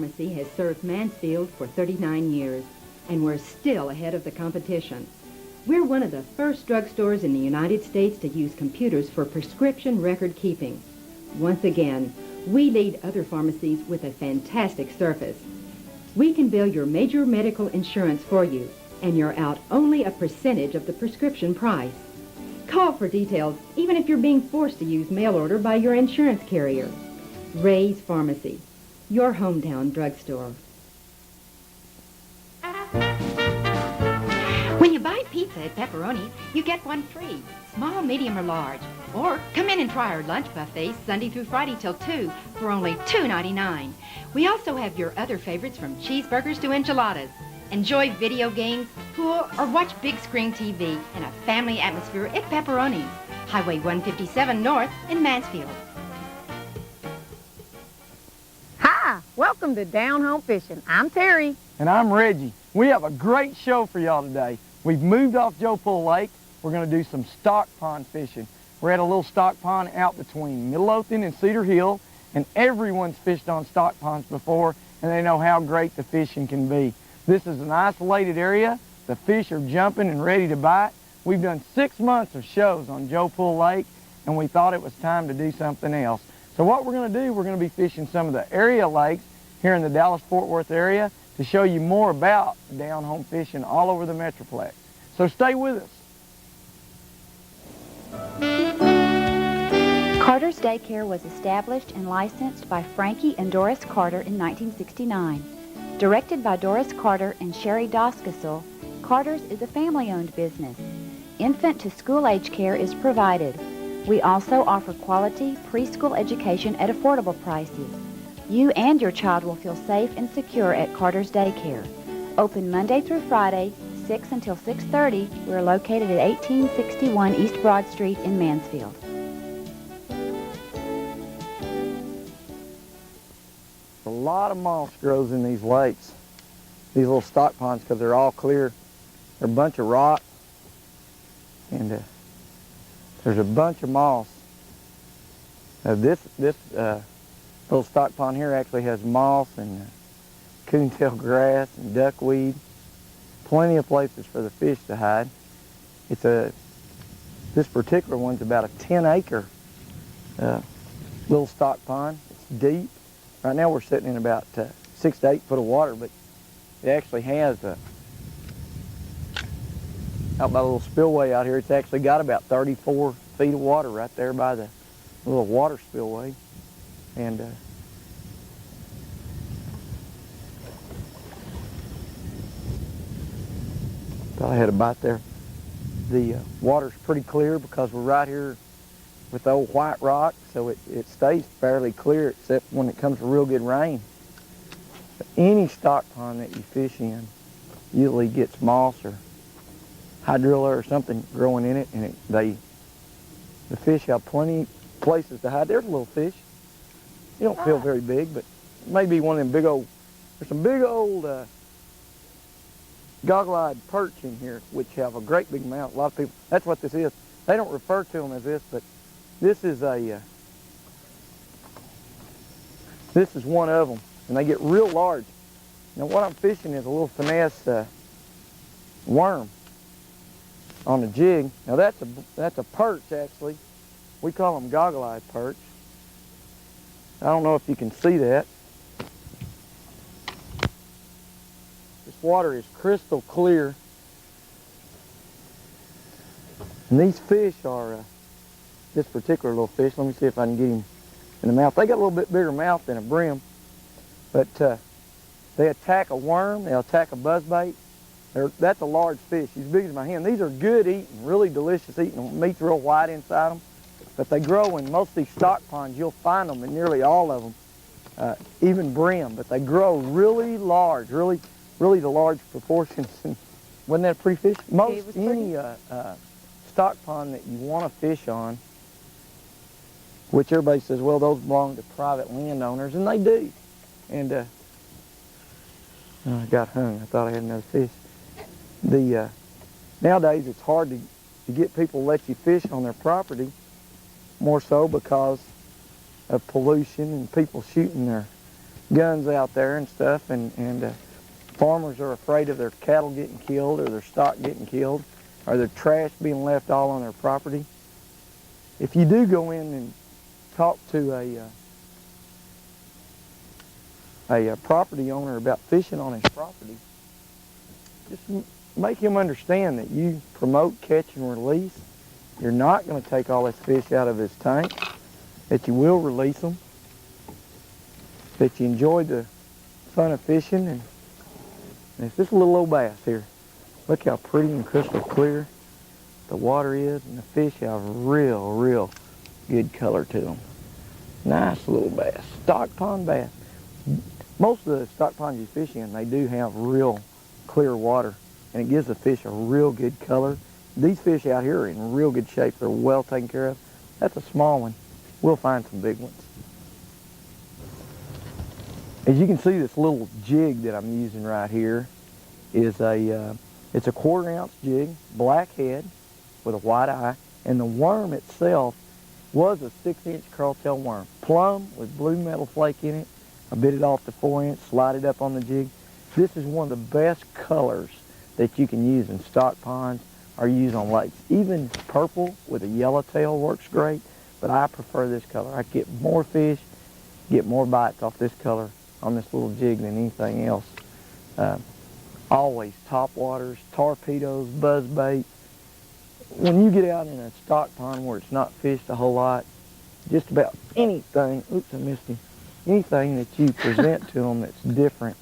Pharmacy has served Mansfield for 39 years, and we're still ahead of the competition. We're one of the first drugstores in the United States to use computers for prescription record keeping. Once again, we lead other pharmacies with a fantastic service. We can bill your major medical insurance for you, and you're out only a percentage of the prescription price. Call for details, even if you're being forced to use mail order by your insurance carrier. Ray's Pharmacy, your hometown drugstore. When you buy pizza at Pepperoni, you get one free, small, medium, or large. Or come in and try our lunch buffet Sunday through Friday till 2 for only $2.99. We also have your other favorites from cheeseburgers to enchiladas. Enjoy video games, pool, or watch big screen TV in a family atmosphere at Pepperoni's, Highway 157 North in Mansfield. Hi, welcome to Down Home Fishing. I'm Terry. And I'm Reggie. We have a great show for y'all today. We've moved off Joe Pool Lake. We're going to do some stock pond fishing. We're at a little stock pond out between Midlothian and Cedar Hill, and everyone's fished on stock ponds before, and they know how great the fishing can be. This is an isolated area. The fish are jumping and ready to bite. We've done 6 months of shows on Joe Pool Lake, and we thought it was time to do something else. So what we're going to do, we're going to be fishing some of the area lakes here in the Dallas-Fort Worth area to show you more about down home fishing all over the Metroplex. So stay with us. Carter's Daycare was established and licensed by Frankie and Doris Carter in 1969. Directed by Doris Carter and Sherry Doskisel, Carter's is a family-owned business. Infant to school-age care is provided. We also offer quality preschool education at affordable prices. You and your child will feel safe and secure at Carter's Daycare. Open Monday through Friday, 6 until 6:30. We're located at 1861 East Broad Street in Mansfield. A lot of moss grows in these lakes, these little stock ponds, because they're all clear. They're a bunch of rock, and there's a bunch of moss. This little stock pond here actually has moss and coontail grass and duckweed. Plenty of places for the fish to hide. This particular one's about a 10-acre little stock pond. It's deep. Right now we're sitting in about 6 to 8 foot of water, but it actually has, out by the little spillway out here, it's actually got about 34 feet of water right there by the little water spillway. And thought I had a bite there. The water's pretty clear because we're right here with the old white rock, so it stays fairly clear except when it comes to real good rain. But any stock pond that you fish in usually gets moss or hydrilla or something growing in it, and the fish have plenty places to hide. There's a little fish. You don't feel very big, but maybe one of them big old, there's some big old goggle-eyed perch in here, which have a great big mouth. A lot of people, that's what this is. They don't refer to them as this, but this is one of them, and they get real large. Now what I'm fishing is a little finesse worm on a jig. Now that's a perch actually. We call them goggle-eyed perch. I don't know if you can see that. This water is crystal clear, and these fish are this particular little fish. Let me see if I can get him in the mouth. They got a little bit bigger mouth than a brim, but they attack a worm, they'll attack a buzzbait. That's a large fish. He's big as my hand. These are good eating, really delicious eating. The meat's real white inside them, but they grow in most of these stock ponds. You'll find them in nearly all of them, even brim, but they grow really large, really the large proportions. And wasn't that a pretty fish? Most any stock pond that you want to fish on, which everybody says, well, those belong to private landowners, and they do. And I got hung. I thought I had another fish. Nowadays it's hard to get people to let you fish on their property, more so because of pollution and people shooting their guns out there and stuff, and farmers are afraid of their cattle getting killed or their stock getting killed or their trash being left all on their property. If you do go in and talk to a property owner about fishing on his property, just make him understand that you promote catch and release. You're not going to take all this fish out of his tank, that you will release them, that you enjoy the fun of fishing. And it's just a little old bass here. Look how pretty and crystal clear the water is, and the fish have real good color to them. Nice little bass, stock pond bass. Most of the stock ponds you fish in, they do have real clear water, and it gives the fish a real good color. These fish out here are in real good shape. They're well taken care of. That's a small one. We'll find some big ones. As you can see, this little jig that I'm using right here is it's a 1/4 ounce jig, black head with a white eye, and the worm itself was a 6-inch curltail worm, plum with blue metal flake in it. I bit it off the 4-inch, slide it up on the jig. This is one of the best colors that you can use in stock ponds or use on lakes. Even purple with a yellowtail works great, but I prefer this color. I get more fish, get more bites off this color on this little jig than anything else. Always top waters, torpedoes, buzz bait. When you get out in a stock pond where it's not fished a whole lot, just about anything, oops, I missed him, anything that you present to them that's different.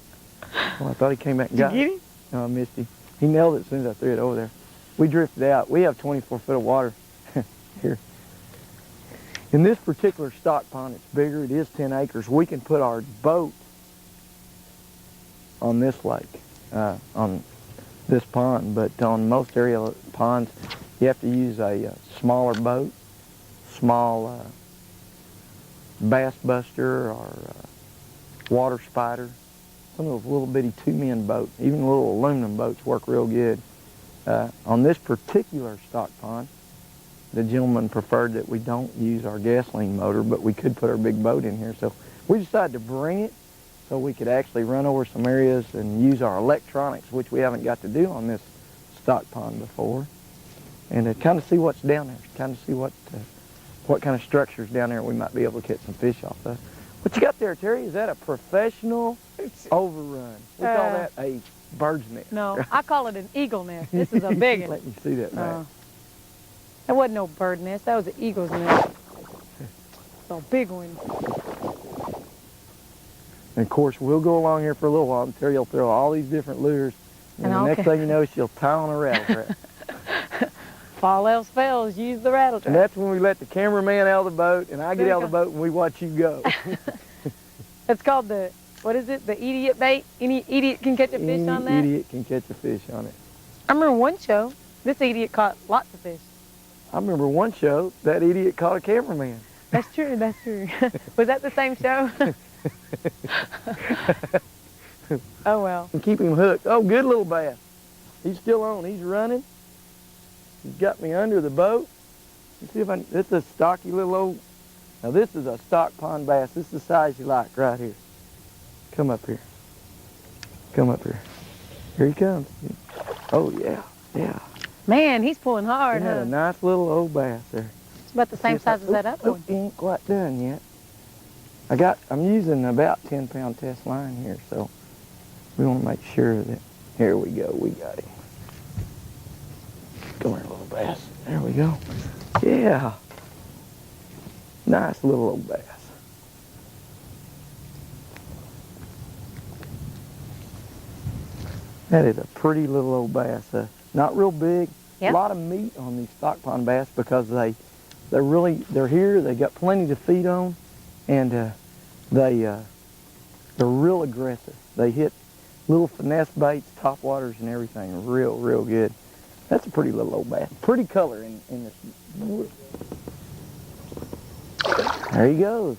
Well, I thought he came back and got Did you get it. him? No, I missed him. He nailed it as soon as I threw it over there. We drifted out. We have 24 foot of water here. In this particular stock pond, it's bigger. It is 10 acres. We can put our boat on this lake, on this pond, but on most area ponds, you have to use a smaller boat, small bass buster or water spider. Some of those little bitty 2-man boats, even little aluminum boats work real good. On this particular stock pond, the gentleman preferred that we don't use our gasoline motor, but we could put our big boat in here. So we decided to bring it so we could actually run over some areas and use our electronics, which we haven't got to do on this stock pond before, and to kind of see what's down there, kind of see what kind of structures down there we might be able to catch some fish off of. What you got there, Terry? Is that a professional overrun? We call that a bird's nest. No, I call it an eagle nest. This is a big one. Let me see that back. That wasn't no bird nest. That was an eagle's nest. It's a big one. And of course, we'll go along here for a little while and Terry will throw all these different lures, and the next thing you know, she'll tie on a rattle trap. If all else fails, use the rattle trap. And that's when we let the cameraman out of the boat, and I get out of the boat and we watch you go. It's called the, what is it, the idiot bait? Any idiot can catch a fish on that? Any idiot can catch a fish on it. I remember one show, this idiot caught lots of fish. I remember one show, that idiot caught a cameraman. That's true, that's true. Was that the same show? Oh, well. And keep him hooked. Oh, good little bass. He's still on. He's running. He's got me under the boat. Let's see if I can, this is a stocky little old, now this is a stock pond bass. This is the size you like right here. Come up here. Come up here. Here he comes. Oh, yeah, yeah. Man, he's pulling hard, He had huh? a nice little old bass there. It's about the same size as that other one. He ain't quite done yet. I'm using about 10-pound test line here, so we want to make sure that, here we go, we got him. Come here, little bass. There we go. Yeah. Nice little old bass. That is a pretty little old bass. Not real big. Yep. A lot of meat on these stock pond bass because they're here. They got plenty to feed on, and they're real aggressive. They hit little finesse baits, top waters, and everything. Real good. That's a pretty little old bass. Pretty color in this. There he goes.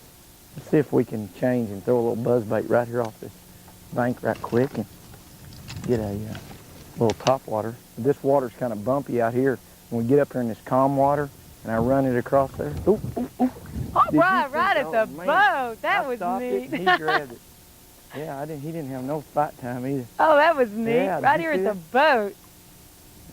Let's see if we can change and throw a little buzz bait right here off this bank right quick and get a little top water. This water's kind of bumpy out here. When we get up here in this calm water and I run it across there. Ooh. All right, right at the man. boat. That I was stopped neat. it and he grabbed it. Yeah, he didn't have no fight time either. Oh, that was neat. Yeah, did right you here see at the boat.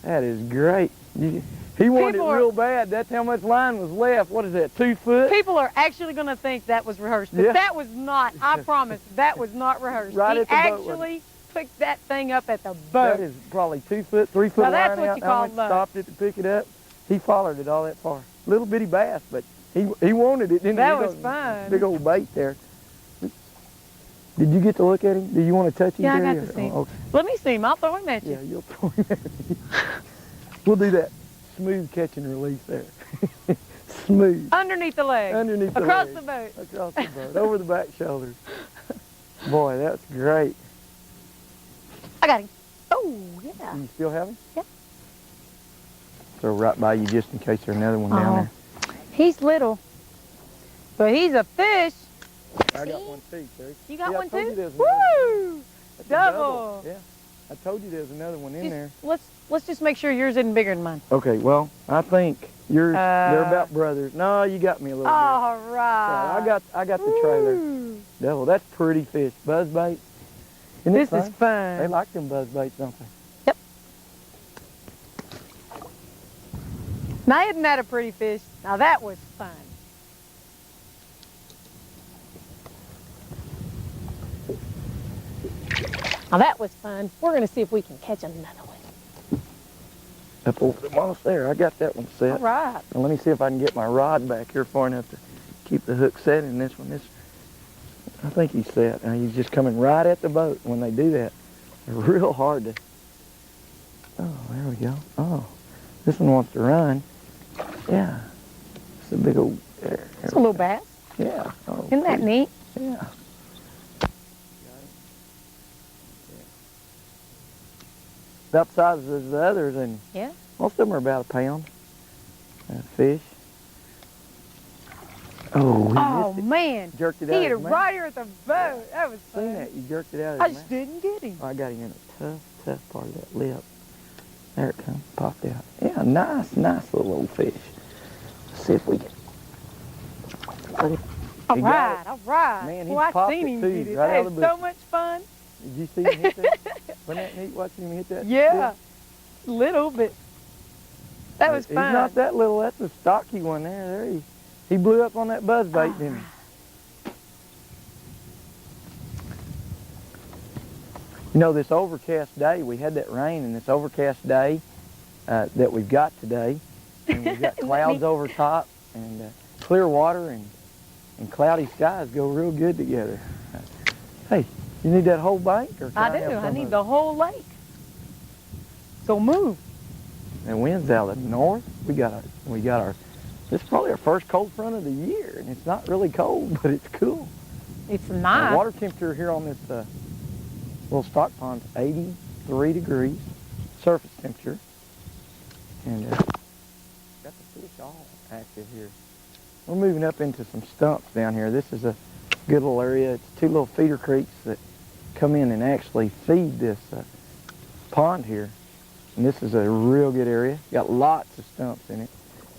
That is great. He wanted People it are- real bad. That's how much line was left. What is that, 2 foot? People are actually going to think that was rehearsed, but Yeah. that was not. I promise, that was not rehearsed. Right he at the boat, wasn't it? actually picked that thing up at the boat. That is probably 2 foot, 3 foot Now, that's line what out. you I call went and luck. stopped it to pick it up. He followed it all that far. Little bitty bass, but he wanted it, didn't he? That He was got fun. Big old bait there. Did you get to look at him? Do you want to touch him? Yeah, I Terry, got to or- see him. oh, okay. Let me see him. I'll throw him at you. Yeah, you'll throw him at me. We'll do that. Smooth catch and release there. Smooth. Underneath the leg. Underneath the Across leg. the boat. Across the boat. Over the back shoulders. Boy, that's great. I got him. Oh, yeah. You still have him? Yeah. Throw right by you just in case there's another one down there. He's little, but he's a fish. I got one too, Terry. You got Yeah, I one told you too? there was another one. Woo! That's a Double. Yeah. I told you there was another one in there. Let's just make sure yours isn't bigger than mine. Okay, well, I think yours, they're about brothers. No, you got me a little bit. All So right. I got the trailer. Woo. Devil, that's pretty fish. Buzzbait. Isn't it This fun? is fun. They like them buzzbaits, don't they? Yep. Now, isn't that a pretty fish? Now, that was fun. Now, that was fun. We're going to see if we can catch another one. Up over the moss there. I got that one set. All right. Now let me see if I can get my rod back here far enough to keep the hook set in this one. I think he's set. Now he's just coming right at the boat when they do that. They're real hard to... Oh, there we go. Oh, this one wants to run. Yeah. It's a big old... There. It's a little bass. Yeah. Oh, Isn't that neat? Yeah. About the size as the others, and Yeah. most of them are about a pound. Fish. Oh, he Oh, missed it. man. Jerked it He out hit it of his mouth. right here at the boat. That was fun. Seen that? You jerked it out I of his just mouth. didn't get him. Oh, I got him in a tough part of that lip. There it comes. Popped out. Yeah, nice little old fish. Let's see if we can. Let him. All He got right, it. all right. Man, he Well, I popped seen it him too, get it. right That out of is the so bush. much fun. Did you see him hit that? Wasn't that neat watching him hit that? Yeah. Little, but that was He's fun. not that little. That's a stocky one there. There he blew up on that buzzbait, didn't he? You know, this overcast day, we had that rain, and this overcast day that we've got today, and we've got Isn't that clouds neat? over top, and clear water and cloudy skies go real good together. Hey, you need that whole bank? Or can I do. have I some need of the whole lake. So move. it? And wind's out of the north. We got our. This is probably our first cold front of the year, and it's not really cold, but it's cool. It's The nice. water temperature here on this little stock pond's 83 degrees surface temperature. And got the fish all active here. We're moving up into some stumps down here. This is a good little area. It's 2 little feeder creeks that come in and actually feed this pond here. And this is a real good area. Got lots of stumps in it.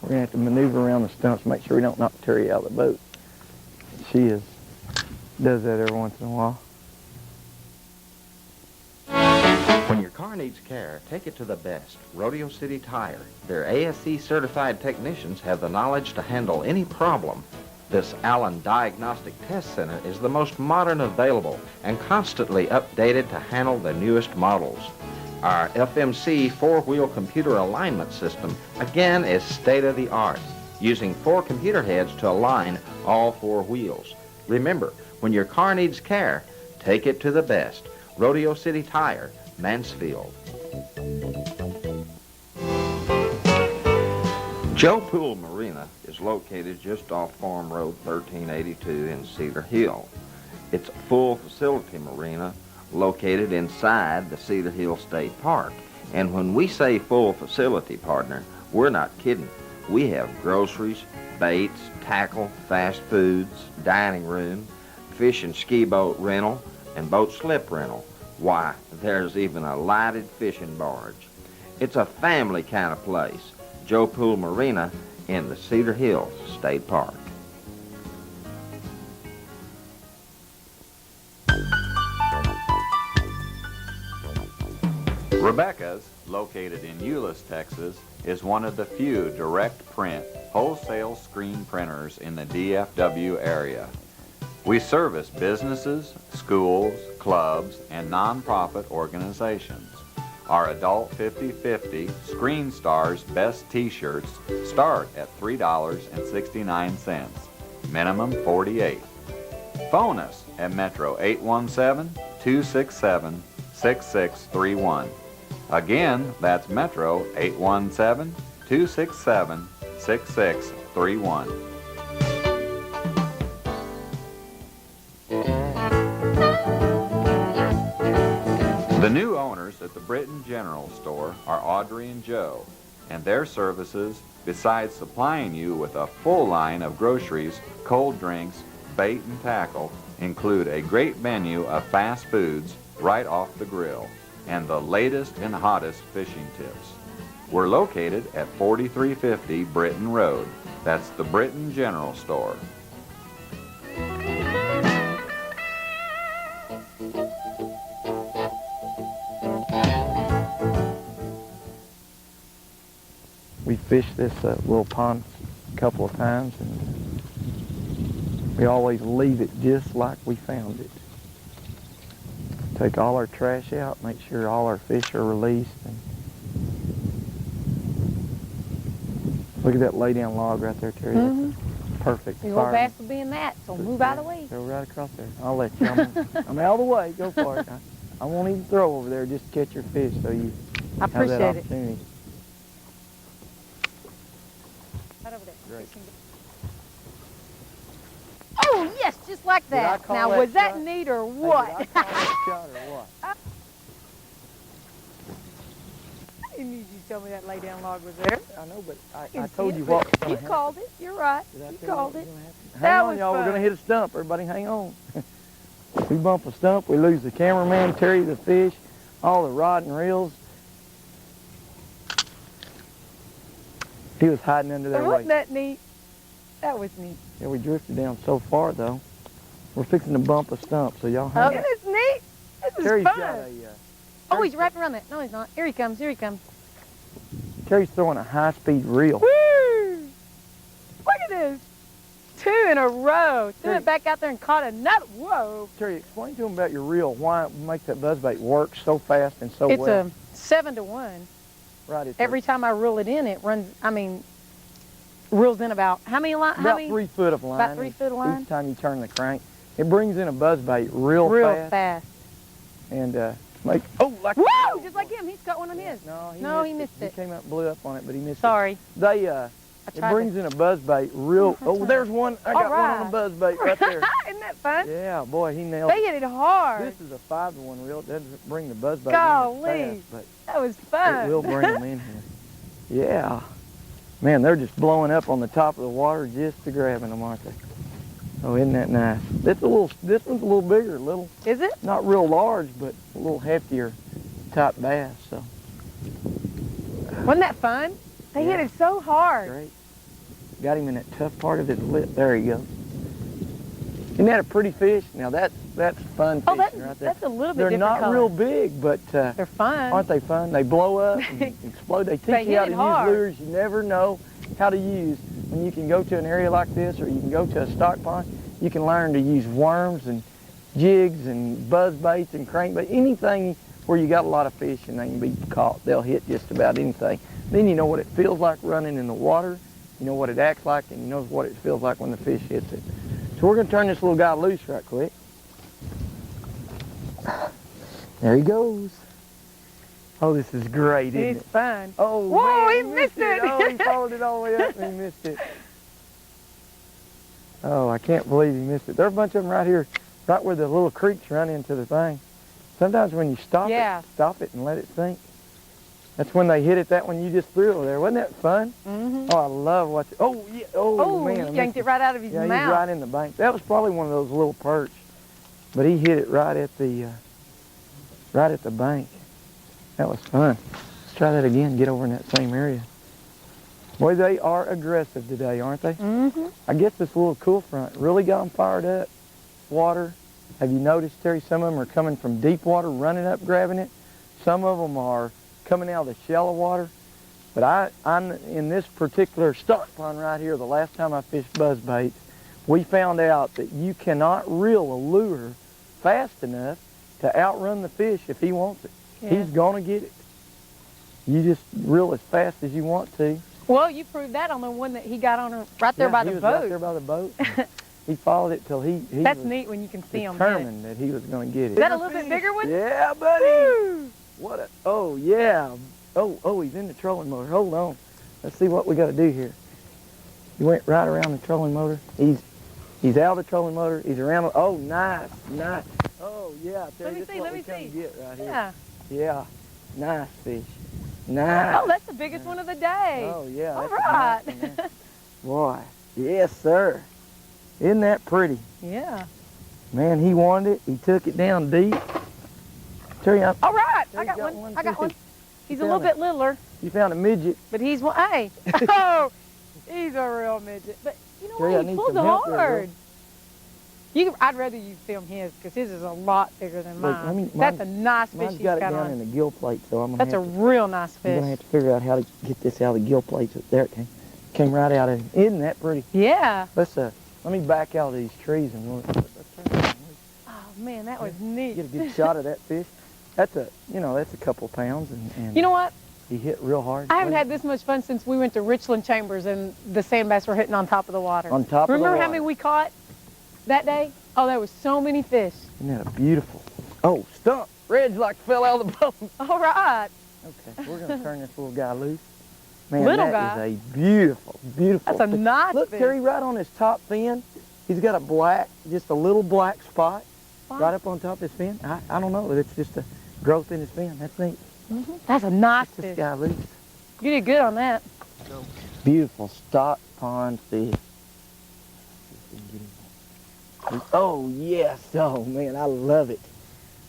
We're going to have to maneuver around the stumps, make sure we don't knock Terry out of the boat. She does that every once in a while. When your car needs care, take it to the best, Rodeo City Tire. Their ASE certified technicians have the knowledge to handle any problem. This Allen Diagnostic Test Center is the most modern available and constantly updated to handle the newest models. Our FMC 4-wheel computer alignment system, again, is state-of-the-art, using 4 computer heads to align all 4 wheels. Remember, when your car needs care, take it to the best, Rodeo City Tire, Mansfield. Joe Pool Marina is located just off Farm Road 1382 in Cedar Hill. It's a full facility marina located inside the Cedar Hill State Park. And when we say full facility, partner, we're not kidding. We have groceries, baits, tackle, fast foods, dining room, fish and ski boat rental, and boat slip rental. Why, there's even a lighted fishing barge. It's a family kind of place. Joe Pool Marina in the Cedar Hills State Park. Rebecca's, located in Euless, Texas, is one of the few direct print wholesale screen printers in the DFW area. We service businesses, schools, clubs, and nonprofit organizations. Our adult 50/50 Screen Stars Best T-shirts start at $3.69, minimum 48. Phone us at Metro 817-267-6631. Again, that's Metro 817-267-6631. The new owners at the Britton General Store are Audrey and Joe, and their services, besides supplying you with a full line of groceries, cold drinks, bait and tackle, include a great menu of fast foods right off the grill and the latest and hottest fishing tips. We're located at 4350 Britton Road. That's the Britton General Store. We fished this little pond a couple of times, and we always leave it just like we found it. Take all our trash out, make sure all our fish are released. And look at that lay-down log right there, Terry. That's perfect. Your old bass will be in that, so move out of the way. Go right across there. I'll let you. I'm out of the way. Go for it. I won't even throw over there just to catch your fish, so you I have that appreciate it. opportunity. Right over there. Great. Oh, yes, just like Did I that. call Now, that was that shot? neat or Hey, what? did I call that shot or what? I didn't need you to tell me that lay-down log was there. I know, but I can told see you it, what but was going You to happen. called it. You're right. Did I You tell called what it. was gonna happen? That Hang on, was y'all. We're fun. going to hit a stump. Everybody hang on. We bump a stump, we lose the cameraman, Terry the fish, all the rod and reels. He was hiding under their Wasn't weight. that neat? That was neat. Yeah, we drifted down so far, though. We're fixing to bump a stump, so y'all Oh, hang on. isn't this neat? This is Terry's fun. got a, Oh, he's wrapped around that. No, he's not. Here he comes. Here he comes. Terry's throwing a high-speed reel. Woo! Look at this. 2 in a row. Threw Terry. it back out there and caught another. Whoa. Terry, explain to him about your reel, why it makes that buzzbait work so fast and so It's well. a 7-to-1. Right, it's Every time I reel it in, it runs, reels in about, how many lines? about 3 foot of line. About 3 foot of line? Each time you turn the crank. It brings in a buzzbait real fast. And like, Woo! Just like him. He's got one on his. No, he missed it. He came up and blew up on it, but he missed Sorry. it. They, I it tried brings in a buzzbait real, there's one. I got one on a buzzbait right there. Isn't that fun? Yeah, boy, he nailed They it. hit it hard. This is a 5-to-1 reel. It doesn't bring the buzzbait in Golly. as fast, That was but fun. it will bring them in here. Yeah. Man, they're just blowing up on the top of the water just to grabbing them, aren't they? Oh, isn't that nice? This one's a little bigger, Is it? not real large, but a little heftier type bass, so. Wasn't that fun? They hit Yeah. it so hard. Great. Got him in that tough part of his lip. There he goes. Isn't that a pretty fish? Now that's fun Oh, fishing right there. that's a little bit They're different not color. real big, but They're fun. aren't they fun? They blow up and explode. They They teach you how hit to it hard. use lures you never know how to use. When you can go to an area like this, or you can go to a stock pond, you can learn to use worms and jigs and buzz baits and crankbait, anything where you got a lot of fish and they can be caught. They'll hit just about anything. Then you know what it feels like running in the water, you know what it acts like, and you know what it feels like when the fish hits it. So we're going to turn this little guy loose right quick. There he goes. Oh, this is great, isn't It's it? fun. Oh, Whoa, man, he missed it. Oh, he followed it all the way up and he missed it. Oh, I can't believe he missed it. There's a bunch of them right here, right where the little creeks run into the thing. Sometimes when you stop it and let it sink. That's when they hit it, that one you just threw over there. Wasn't that fun? Mm-hmm. Oh, I love watching. Oh, yeah. Oh, man. I he missed yanked it right out of his Yeah, mouth. he's right in the bank. That was probably one of those little perch. But he hit it right at the bank. That was fun. Let's try that again, get over in that same area. Boy, they are aggressive today, aren't they? Mm-hmm. I guess this little cool front really got them fired up. Water. Have you noticed, Terry, some of them are coming from deep water, running up, grabbing it. Some of them are coming out of the shallow water. But I'm in this particular stock pond right here, the last time I fished buzzbaits, we found out that you cannot reel a lure fast enough to outrun the fish if he wants it. Yeah. He's going to get it. You just reel as fast as you want to. Well, you proved that on the one that he got on right there by the he was boat. right there by the boat. He followed it till he That's was neat when you can see him. determined that he was going to get it. Is that a little bit bigger one? Yeah, buddy. Woo! What a, oh, yeah. Oh, he's in the trolling motor. Hold on. Let's see what we got to do here. He went right around the trolling motor. He's out of the trolling motor. He's around. Oh, nice. Oh, yeah. I tell you, this is what we come to get right here. Yeah. Yeah. Nice fish. Nice. Oh, that's the biggest one of the day. Oh, yeah. All that's right. a nice one there. Boy. Yes, sir. Isn't that pretty? Yeah. Man, he wanted it. He took it down deep. Tell you, All right. There I you got got one. one, I got too. one. He's a You little found bit littler, you found a midget. but he's one. Hey. Oh, he's a real midget. But you know Tell you, I what? He need pulls some help there, hard. I'd rather you film his because his is a lot bigger than Look, mine. mine- That's a nice fish Mine's he's got it got down on. in the gill plate, so I'm gonna That's a have to, real nice I'm gonna fish. have to figure out how to get this out of the gill plates. There it came right out of it. Isn't that pretty? Yeah. Let me back out of these trees and let's turn it on. Oh man, that was neat. Get a good shot of that fish. That's a couple pounds, and You know what? he hit real hard. I haven't had this much fun since we went to Richland Chambers and the sand bass were hitting on top of the water. On top of the Remember how water. many we caught that day? Oh, there was so many fish. Isn't that a beautiful? Oh, stump! Red's like fell out of the boat. All right. Okay, we're gonna turn this little guy loose. Man, Little that guy? is a beautiful That's a fish. nice Look, fish. Terry, right on his top fin, he's got just a little black spot Wow. right up on top of his fin. I don't know, it's just a growth in his fin. That's neat. That's a nice This fish. guy loose. You did good on that. Beautiful stock pond fish. Oh, yes. Oh, man, I love it.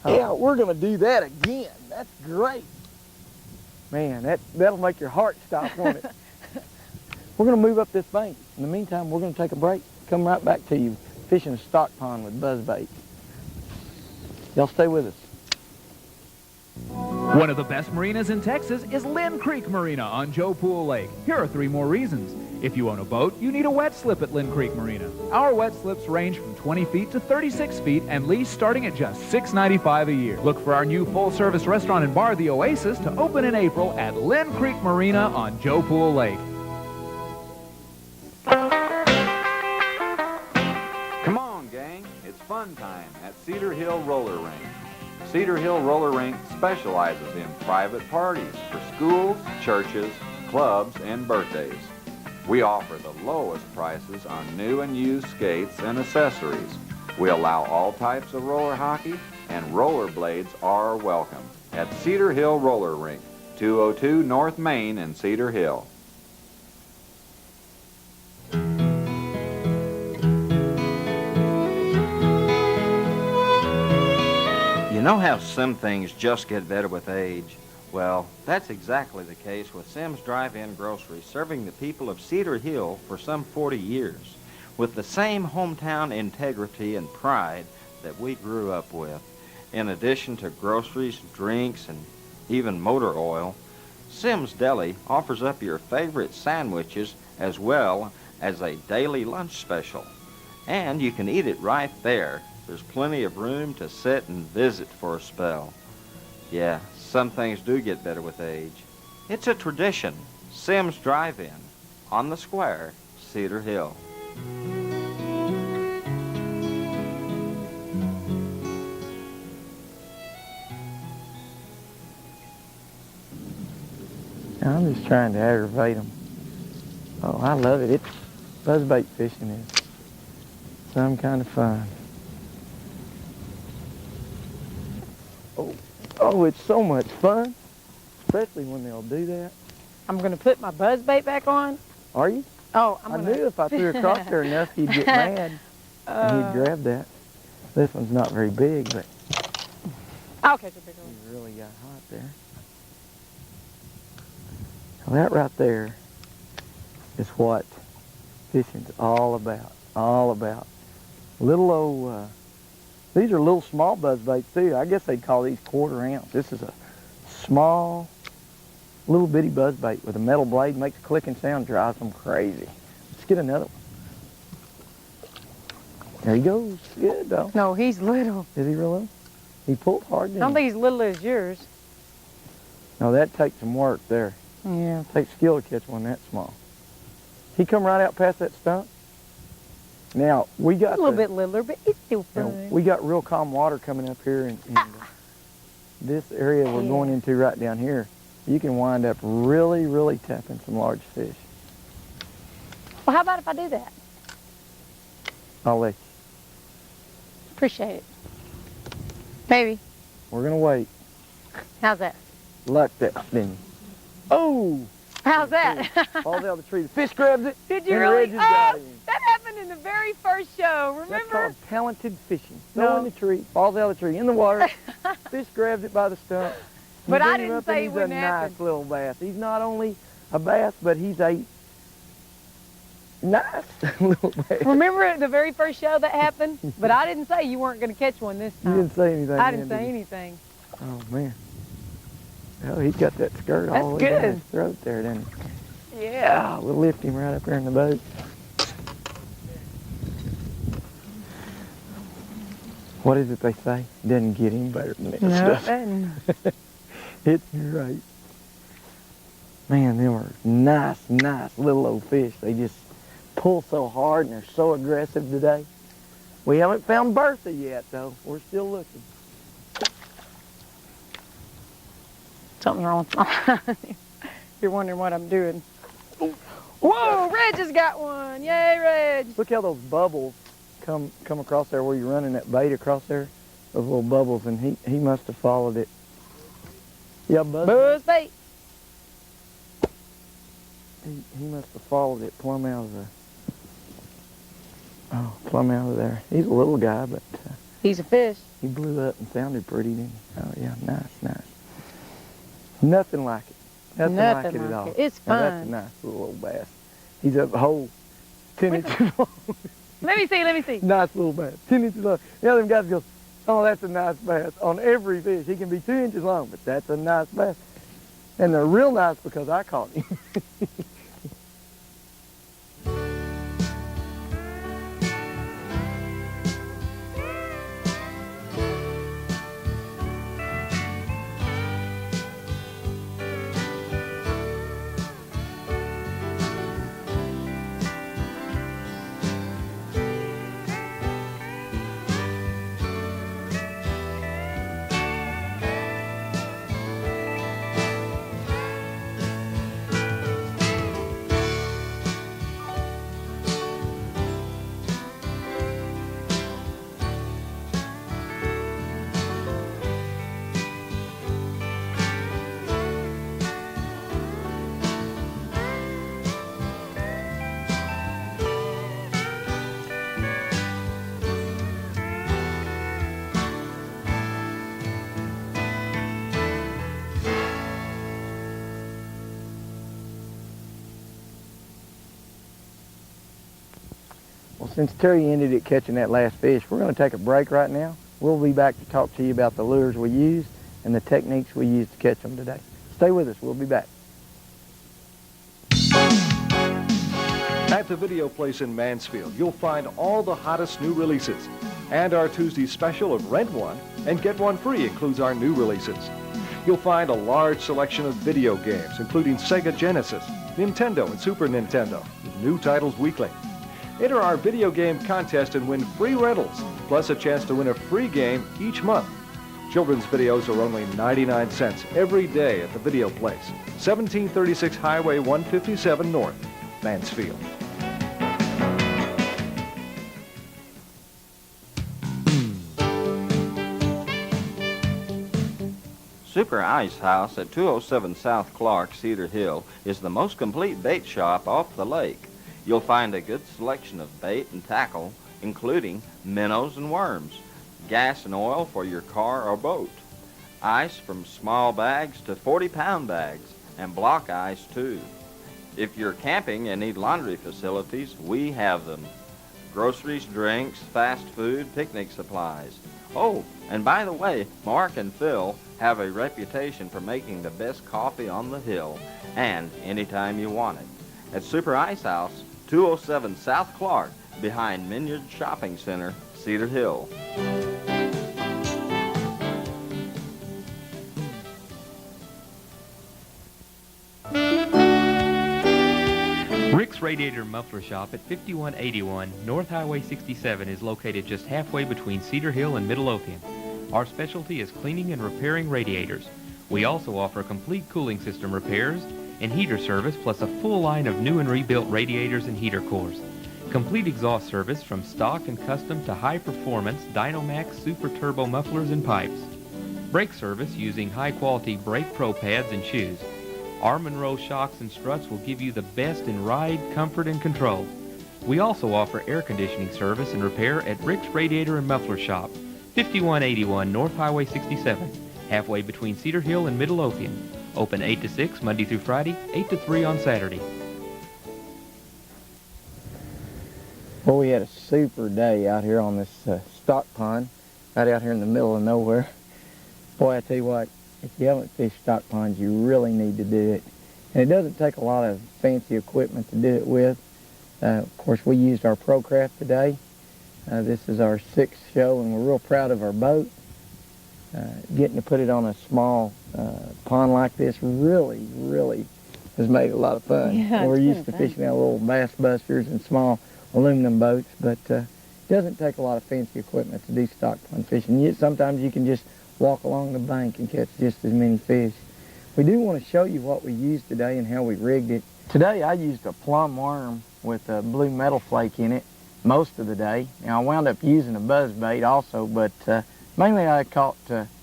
Yeah, we're going to do that again. That's great. Man, that'll make your heart stop, won't it? We're going to move up this bank. In the meantime, we're going to take a break. Come right back to you fishing a stock pond with buzzbait. Y'all stay with us. One of the best marinas in Texas is Lynn Creek Marina on Joe Pool Lake. Here are 3 more reasons. If you own a boat, you need a wet slip at Lynn Creek Marina. Our wet slips range from 20 feet to 36 feet and lease starting at just $6.95 a year. Look for our new full-service restaurant and bar, The Oasis, to open in April at Lynn Creek Marina on Joe Pool Lake. Come on, gang. It's fun time at Cedar Hill Roller Rink. Cedar Hill Roller Rink specializes in private parties for schools, churches, clubs, and birthdays. We offer the lowest prices on new and used skates and accessories. We allow all types of roller hockey, and rollerblades are welcome at Cedar Hill Roller Rink, 202 North Main in Cedar Hill. You know how some things just get better with age? Well, that's exactly the case with Simms Drive-In Grocery, serving the people of Cedar Hill for some 40 years, with the same hometown integrity and pride that we grew up with. In addition to groceries, drinks, and even motor oil, Simms Deli offers up your favorite sandwiches as well as a daily lunch special. And you can eat it right there. There's plenty of room to sit and visit for a spell. Yeah, some things do get better with age. It's a tradition. Simms Drive-In on the square, Cedar Hill. I'm just trying to aggravate them. Oh, I love it. Buzzbait fishing is some kind of fun. Oh, it's so much fun, especially when they'll do that. I'm going to put my buzzbait back on. Are you? Oh, I knew if I threw across there enough, he'd get mad and he'd grab that. This one's not very big, but I'll catch a bigger one. he really got hot there. Well, that right there is what fishing's all about. All about. Little old, these are little small buzzbaits too. I guess they'd call these 1/4 ounce. This is a small, little bitty buzzbait with a metal blade, makes a clicking sound, drives them crazy. Let's get another one. There he goes. Good, though. No, he's little. Is he real little? He pulled hard, I didn't don't he? think he's little as yours. No, that takes some work there. Yeah. Takes skill to catch one that small. He come right out past that stump. Now, we got A little bit littler, but it's still you know, fun. we got real calm water coming up here in this area we're going into right down here. You can wind up really, really tapping some large fish. Well, how about if I do that? I'll let you. Appreciate it. Maybe. We're going to wait. How's that? Lucked it, didn't you? Oh! How's that? Falls out of the tree. The fish grabs it. Did you and really? Reggie's got him. That happened in the very first show, That's remember? called talented fishing. No. Go in the tree, falls out of the tree, in the water. Fish grabs it by the stump. You But I bring him didn't up say and it he's wouldn't a happen. nice little bass. He's not only a bass, but he's a nice little bass. Remember the very first show that happened? But I didn't say you weren't going to catch one this You time. didn't say anything. I then, didn't say did you? anything. Oh, man. Oh, he's got that skirt all the That's way down good. his throat there, doesn't he? Yeah. We'll lift him right up there in the boat. What is it they say? Doesn't get any better than this No, stuff. that- It's great. Man, them are nice, nice little old fish. They just pull so hard and they're so aggressive today. We haven't found Bertha yet, though. We're still looking. something's wrong. You're wondering what I'm doing. Whoa, Reg has got one. Yay, Reg. Look how those bubbles come across there where you're running that bait across there. Those little bubbles, and he must have followed it. Yeah, Buzz bait. He must have followed it plumb out of there. He's a little guy, but He's a fish. he blew up and sounded pretty, didn't he? Oh yeah, nice. Nothing like it. Nothing like it at all. It's Now, fun. that's a nice little old bass. He's a whole 10 inches long. Let me see. Nice little bass, 10 inches long. The other guys goes, oh, that's a nice bass. On every fish, he can be 2 inches long, but that's a nice bass. And they're real nice because I caught him. Well, since Terry ended at catching that last fish, we're going to take a break right now. We'll be back to talk to you about the lures we use and the techniques we use to catch them today. Stay with us. We'll be back. At the Video Place in Mansfield, you'll find all the hottest new releases. And our Tuesday special of Rent One and Get One Free includes our new releases. You'll find a large selection of video games, including Sega Genesis, Nintendo, and Super Nintendo, with new titles weekly. Enter our video game contest and win free rentals, plus a chance to win a free game each month. Children's videos are only 99 cents every day at the Video Place, 1736 Highway 157 North, Mansfield. Super Ice House at 207 South Clark, Cedar Hill, is the most complete bait shop off the lake. You'll find a good selection of bait and tackle, including minnows and worms, gas and oil for your car or boat, ice from small bags to 40-pound bags, and block ice too. If you're camping and need laundry facilities, we have them. groceries, drinks, fast food, picnic supplies. Oh, and by the way, Mark and Phil have a reputation for making the best coffee on the hill, and anytime you want it. At Super Ice House, 207 South Clark, behind Minyard Shopping Center, Cedar Hill. Rick's Radiator Muffler Shop at 5181 North Highway 67 is located just halfway between Cedar Hill and Midlothian. Our specialty is cleaning and repairing radiators. We also offer complete cooling system repairs and heater service, plus a full line of new and rebuilt radiators and heater cores. Complete exhaust service from stock and custom to high performance Dynomax Super Turbo mufflers and pipes. Brake service using high quality Brake Pro pads and shoes. Our Monroe shocks and struts will give you the best in ride, comfort, and control. We also offer air conditioning service and repair at Rick's Radiator and Muffler Shop, 5181 North Highway 67, halfway between Cedar Hill and Midlothian. Open 8 to 6 Monday through Friday, 8 to 3 on Saturday. Well, we had a super day out here on this stock pond, right out here in the middle of nowhere. Boy, I tell you what, if you haven't fished stock ponds, you really need to do it. And it doesn't take a lot of fancy equipment to do it with. Of course, we used our ProCraft today. This is our 6th show, and we're real proud of our boat. Getting to put it on a small pond like this really has made it a lot of fun. Yeah, we're it's used to been fun. fishing out little bass busters and small aluminum boats, but it doesn't take a lot of fancy equipment to do stock pond fishing. Yet sometimes you can just walk along the bank and catch just as many fish. We do want to show you what we used today and how we rigged it. Today I used a plum worm with a blue metal flake in it most of the day. Now I wound up using a buzz bait also, but mainly I caught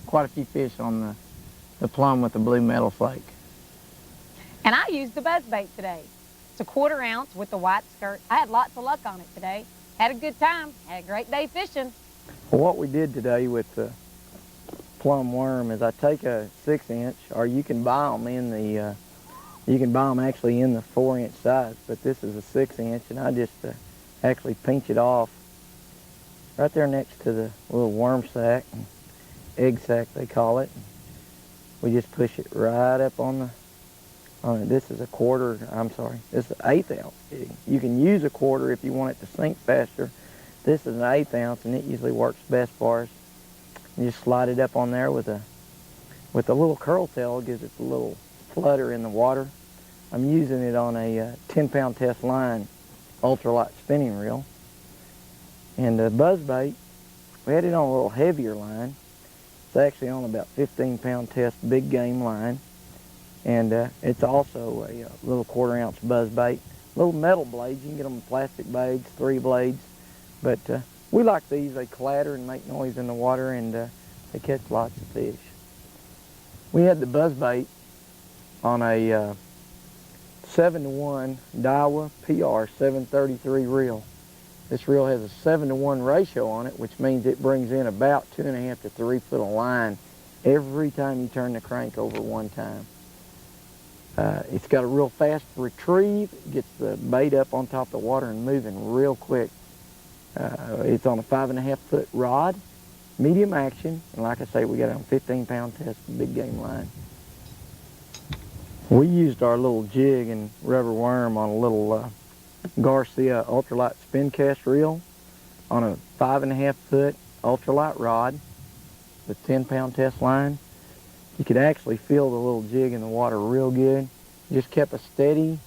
quite a few fish on the plum with the blue metal flake. And I used the buzzbait today. It's a 1/4 ounce with the white skirt. I had lots of luck on it today. Had a good time. Had a great day fishing. Well, what we did today with the plum worm is I take a 6-inch, or you can buy them in the, you can buy them actually in the 4-inch size, but this is a 6-inch, and I just actually pinch it off right there next to the little worm sac, egg sac they call it. We just push it right up on it. This is a 1/4, I'm sorry, this is an 1/8 ounce jig. You can use a 1/4 if you want it to sink faster. This is an 1/8 ounce, and it usually works best for us. You just slide it up on there with a little curl tail. It gives it a little flutter in the water. I'm using it on a 10-pound test line, ultralight spinning reel. And the buzzbait, we had it on a little heavier line. It's actually on about 15-pound test big game line. And it's also a little 1/4 ounce buzzbait. Little metal blades, you can get them in plastic bags, 3 blades. But we like these. They clatter and make noise in the water, and they catch lots of fish. We had the buzzbait on a 7-to-1 Daiwa PR 733 reel. This reel has a 7-to-1 ratio on it, which means it brings in about 2.5 to 3 foot of line every time you turn the crank over one time. It's got a real fast retrieve. It gets the bait up on top of the water and moving real quick. It's on a 5.5 foot rod, medium action, and like I say, we got it on 15-pound test big game line. We used our little jig and rubber worm on a little Garcia ultralight spin cast reel on a 5.5 foot ultralight rod with 10-pound test line. You could actually feel the little jig in the water real good. Just kept a steady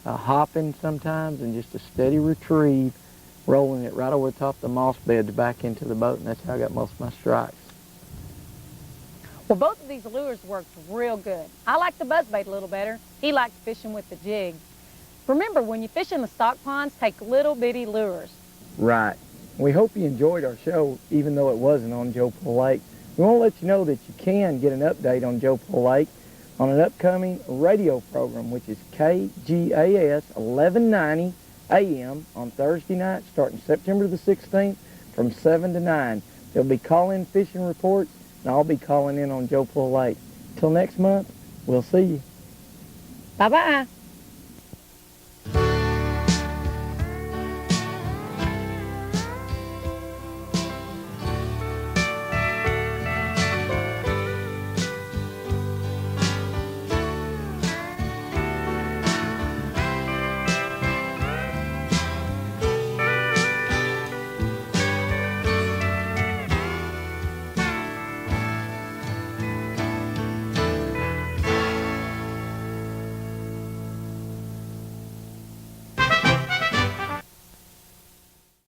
hopping sometimes and just a steady retrieve, rolling it right over the top of the moss beds back into the boat, and that's how I got most of my strikes. Well, both of these lures worked real good. I like the buzzbait a little better. He liked fishing with the jig. Remember, when you fish in the stock ponds, take little bitty lures. Right. We hope you enjoyed our show, even though it wasn't on Joe Pool Lake. We want to let you know that you can get an update on Joe Pool Lake on an upcoming radio program, which is KGAS 1190 AM on Thursday night, starting September the 16th from 7 to 9. There'll be call-in fishing reports, and I'll be calling in on Joe Pool Lake. Till next month, we'll see you. Bye-bye.